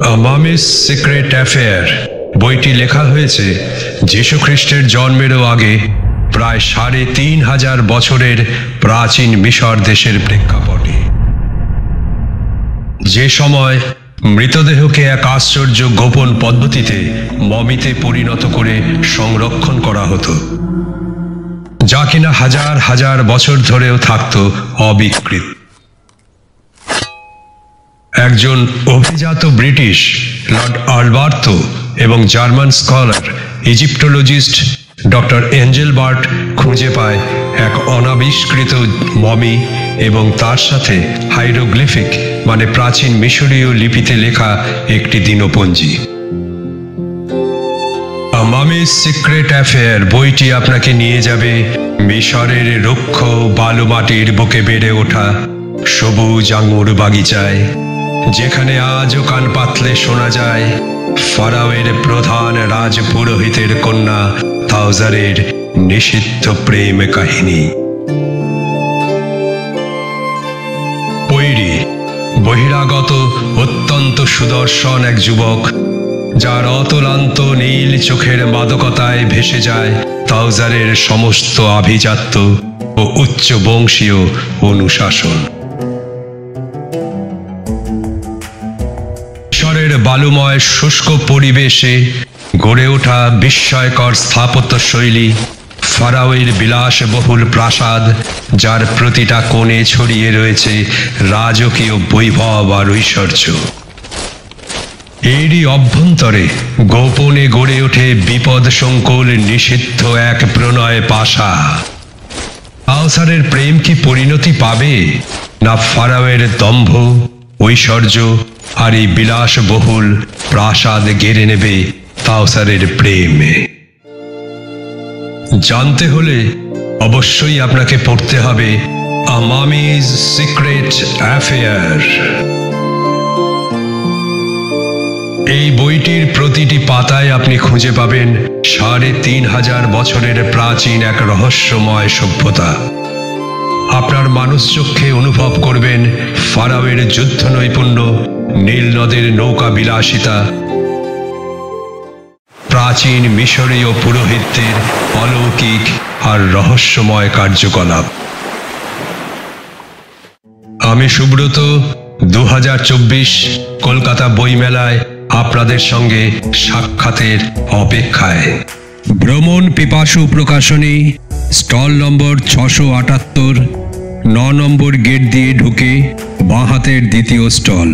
মামিস secret affair বইটি লেখা হয়েছে যীশু খ্রিস্টের জন্মেরও আগে প্রায় ৩৫০০ বছরের প্রাচীন মিশর দেশের প্রেক্ষাপটে, যে সময় মৃতদেহকে এক আশ্চর্য গোপন পদ্ধতিতে মমিতে পরিণত করে সংরক্ষণ করা হতো, যা কিনা হাজার হাজার বছর ধরেও থাকত অবিকৃত। একজন অভিজাত ব্রিটিশ লর্ড আলবার্তো এবং জার্মান স্কলার ইজিপ্টোলজিস্ট ডক্টর এঞ্জেলবার্ট খুঁজে পায় এক অনাবিষ্কৃত মমি এবং তার সাথে হাইরোগ্লিফিক মানে প্রাচীন মিশরীয় লিপিতে লেখা একটি দিনপঞ্জি। মামিস সিক্রেট অ্যাফেয়ার বইটি আপনাকে নিয়ে যাবে মিশরের রুক্ষ বালু মাটির বুকে বেড়ে ওঠা সবুজ আঙুর বাগিচায়, যেখানে আজও কান পাতলে শোনা যায় ফারাওয়ের প্রধান রাজ পুরোহিতের কন্যা তাওজারের নিষিদ্ধ প্রেম কাহিনী। পৈরি বহিরাগত অত্যন্ত সুদর্শন এক যুবক, যার অতলান্ত নীল চোখের মাদকতায় ভেসে যায় তাওজারের সমস্ত আভিজাত্য ও উচ্চ বংশীয় অনুশাসন। মিশরের বালুময় শুষ্ক পরিবেশে গড়ে ওঠা বিস্ময়কর স্থাপত্য শৈলী, ফারাওয়ের বিলাসবহুল প্রাসাদ, যার প্রতিটা কোণে ছড়িয়ে রয়েছে রাজকীয় বৈভব আর ঐশ্বর্য। এরই অভ্যন্তরে গোপনে গড়ে ওঠে বিপদ সংকুল নিষিদ্ধ এক প্রণয় পাশা। কাউসারের প্রেম কি পরিণতি পাবে, না ফারাওয়ের দম্ভ, ঐশ্বর্য আর এই বিলাসবহুল প্রাসাদ গেড়ে নেবে কাউসারের প্রেমে? জানতে হলে অবশ্যই আপনাকে পড়তে হবে আ মামিস সিক্রেট অ্যাফেয়ার। এই বইটির প্রতিটি পাতায় আপনি খুঁজে পাবেন ৩৫০০ বছরের প্রাচীন এক রহস্যময় সভ্যতা। আপনার মানুষচক্ষে অনুভব করবেন ফারাওয়ের যুদ্ধ নৈপুণ্য, নীল নদের নৌকা বিলাসিতা, প্রাচীন মিশরীয় পুরোহিতদের অলৌকিক আর রহস্যময় কার্যকলাপ। আমি সুব্রত ২০২৪ কলকাতা বইমেলায় আপনাদের সঙ্গে সাক্ষাতের অপেক্ষায়। ভ্রমণ পিপাসু প্রকাশনী, স্টল নম্বর ৬৭৮, ৯ নম্বর গেট দিয়ে ঢুকে বাঁ হাতের দ্বিতীয় স্টল।